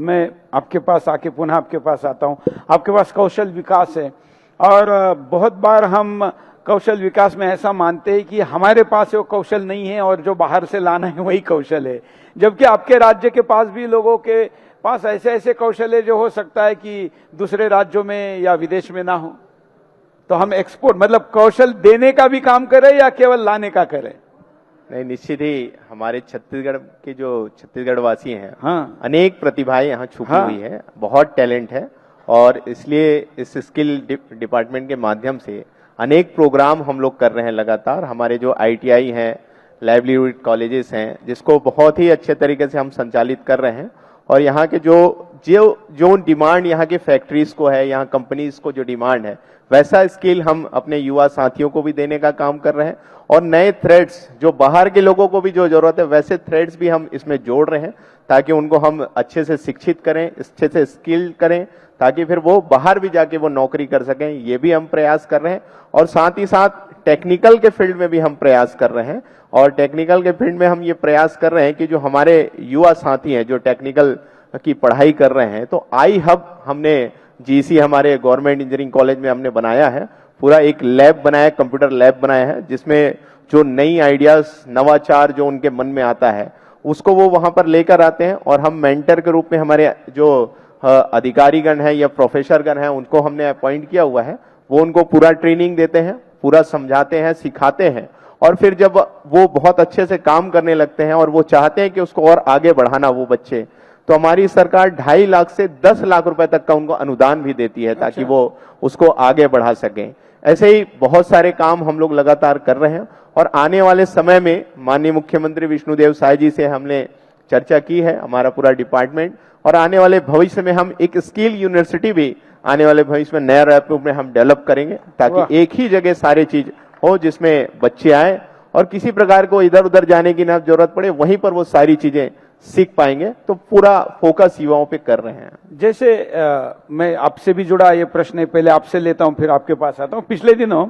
मैं आपके पास आके पुनः आपके पास आता हूं। आपके पास कौशल विकास है और बहुत बार हम कौशल विकास में ऐसा मानते हैं कि हमारे पास वो कौशल नहीं है और जो बाहर से लाना है वही कौशल है, जबकि आपके राज्य के पास भी लोगों के पास ऐसे ऐसे कौशल है जो हो सकता है कि दूसरे राज्यों में या विदेश में ना हो। तो हम एक्सपोर्ट मतलब कौशल देने का भी काम करें या केवल लाने का करें? नहीं, निश्चित ही हमारे छत्तीसगढ़ के जो छत्तीसगढ़ वासी हैं, हाँ, अनेक प्रतिभाएं यहाँ छुपी हाँ, हुई है, बहुत टैलेंट है। और इसलिए इस स्किल डिपार्टमेंट के माध्यम से अनेक प्रोग्राम हम लोग कर रहे हैं लगातार। हमारे जो ITI हैं, लाइवलीहुड कॉलेजेस हैं, जिसको बहुत ही अच्छे तरीके से हम संचालित कर रहे हैं। और यहाँ के जो डिमांड यहाँ के फैक्ट्रीज को है, यहाँ कंपनीज को जो डिमांड है, वैसा स्किल हम अपने युवा साथियों को भी देने का काम कर रहे हैं। और नए थ्रेड्स जो बाहर के लोगों को भी जो जरूरत है, वैसे थ्रेड्स भी हम इसमें जोड़ रहे हैं ताकि उनको हम अच्छे से शिक्षित करें, अच्छे से स्किल करें, ताकि फिर वो बाहर भी जाके वो नौकरी कर सकें। ये भी हम प्रयास कर रहे हैं। और साथ ही साथ टेक्निकल के फील्ड में भी हम प्रयास कर रहे हैं। और टेक्निकल के फील्ड में हम ये प्रयास कर रहे हैं कि जो हमारे युवा साथी हैं जो टेक्निकल की पढ़ाई कर रहे हैं, तो आई हब हमने GC हमारे गवर्नमेंट इंजीनियरिंग कॉलेज में हमने बनाया है। पूरा एक लैब बनाया है, कंप्यूटर लैब बनाया है, जिसमें जो नई आइडियाज, नवाचार जो उनके मन में आता है उसको वो वहां पर लेकर आते हैं। और हम मेंटर के रूप में हमारे जो अधिकारीगण हैं या प्रोफेसरगण हैं उनको हमने अपॉइंट किया हुआ है। वो उनको पूरा ट्रेनिंग देते हैं, पूरा समझाते हैं, सिखाते हैं। और फिर जब वो बहुत अच्छे से काम करने लगते हैं और वो चाहते हैं कि उसको और आगे बढ़ाना वो बच्चे, तो हमारी सरकार 2.5 लाख से 10 लाख रुपए तक का उनको अनुदान भी देती है ताकि वो उसको आगे बढ़ा सकें। ऐसे ही बहुत सारे काम हम लोग लगातार कर रहे हैं। और आने वाले समय में माननीय मुख्यमंत्री विष्णुदेव साय जी से हमने चर्चा की है, हमारा पूरा डिपार्टमेंट। और आने वाले भविष्य में हम एक स्किल यूनिवर्सिटी भी आने वाले भविष्य में नया रायपुर में हम डेवलप करेंगे ताकि एक ही जगह सारी चीज हो, जिसमें बच्चे आए और किसी प्रकार को इधर उधर जाने की ना जरूरत पड़े, वहीं पर वो सारी चीजें सीख पाएंगे। तो पूरा फोकस युवाओं पे कर रहे हैं। जैसे मैं आपसे भी जुड़ा ये प्रश्न है, पहले आपसे लेता हूं फिर आपके पास आता हूं। पिछले दिनों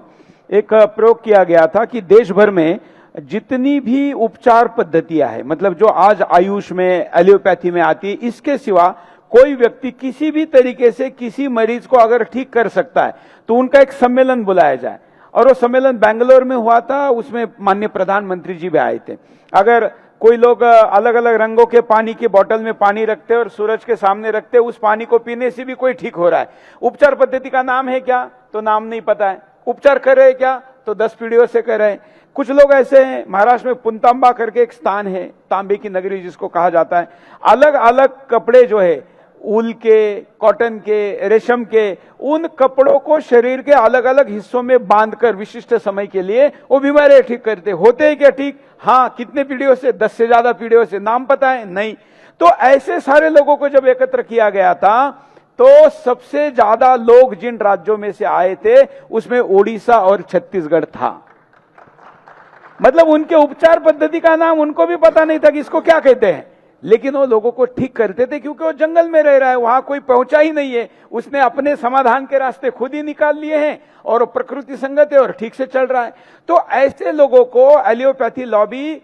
एक प्रयोग किया गया था कि देश भर में जितनी भी उपचार पद्धतियां है, मतलब जो आज आयुष में, एलोपैथी में आती है, इसके सिवा कोई व्यक्ति किसी भी तरीके से किसी मरीज को अगर ठीक कर सकता है तो उनका एक सम्मेलन बुलाया जाए। और वो सम्मेलन बेंगलोर में हुआ था, उसमें माननीय प्रधानमंत्री जी भी आए थे। अगर कोई लोग अलग अलग रंगों के पानी की बोतल में पानी रखते और सूरज के सामने रखते, उस पानी को पीने से भी कोई ठीक हो रहा है। उपचार पद्धति का नाम है क्या? तो नाम नहीं पता है। उपचार कर रहे हैं क्या? तो 10 पीढ़ियों से कर रहे हैं। कुछ लोग ऐसे हैं, महाराष्ट्र में पुनतांबा करके एक स्थान है, तांबे की नगरी जिसको कहा जाता है। अलग अलग कपड़े जो है, ऊल के, कॉटन के, रेशम के, उन कपड़ों को शरीर के अलग अलग हिस्सों में बांधकर विशिष्ट समय के लिए वो बीमारियां ठीक करते। होते हैं क्या ठीक? हाँ। कितने पीढ़ियों से? 10 से ज्यादा पीढ़ियों से। नाम पता है? नहीं। तो ऐसे सारे लोगों को जब एकत्र किया गया था तो सबसे ज्यादा लोग जिन राज्यों में से आए थे उसमें ओडिशा और छत्तीसगढ़ था। मतलब उनके उपचार पद्धति का नाम उनको भी पता नहीं था कि इसको क्या कहते हैं, लेकिन वो लोगों को ठीक करते थे क्योंकि वो जंगल में रह रहा है, वहां कोई पहुंचा ही नहीं है। उसने अपने समाधान के रास्ते खुद ही निकाल लिए हैं और प्रकृति संगत है और ठीक से चल रहा है। तो ऐसे लोगों को एलोपैथी लॉबी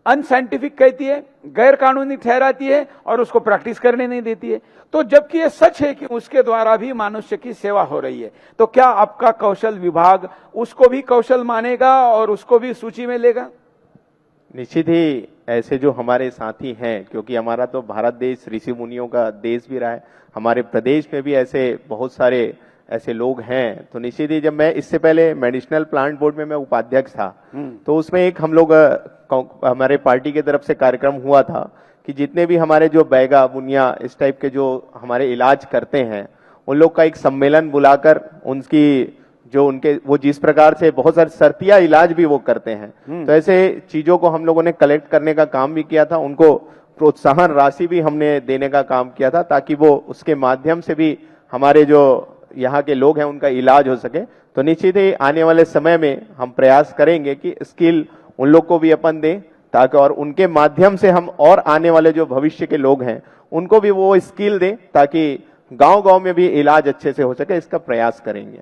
अनसाइंटिफिक कहती है, गैर कानूनी ठहराती है और उसको प्रैक्टिस करने नहीं देती है। तो जबकि ये सच है कि उसके द्वारा भी मनुष्य की सेवा हो रही है, तो क्या आपका कौशल विभाग उसको भी कौशल मानेगा और उसको भी सूची में लेगा? निश्चित ही ऐसे जो हमारे साथी हैं, क्योंकि हमारा तो भारत देश ऋषि मुनियों का देश भी रहा है, हमारे प्रदेश में भी ऐसे बहुत सारे ऐसे लोग हैं। तो निश्चित ही जब मैं इससे पहले मेडिसिनल प्लांट बोर्ड में मैं उपाध्यक्ष था, तो उसमें एक हम लोग हमारे पार्टी की तरफ से कार्यक्रम हुआ था कि जितने भी हमारे जो बैगा बुनिया इस टाइप के जो हमारे इलाज करते हैं, उन लोग का एक सम्मेलन बुलाकर उनकी जो उनके वो जिस प्रकार से बहुत सारे शर्तिया इलाज भी वो करते हैं, तो ऐसे चीजों को हम लोगों ने कलेक्ट करने का काम भी किया था। उनको प्रोत्साहन राशि भी हमने देने का काम किया था ताकि वो उसके माध्यम से भी हमारे जो यहाँ के लोग हैं उनका इलाज हो सके। तो निश्चित ही आने वाले समय में हम प्रयास करेंगे कि स्किल उन लोग को भी अपन दें ताकि और उनके माध्यम से हम और आने वाले जो भविष्य के लोग हैं उनको भी वो स्किल दें ताकि गांव-गांव में भी इलाज अच्छे से हो सके। इसका प्रयास करेंगे।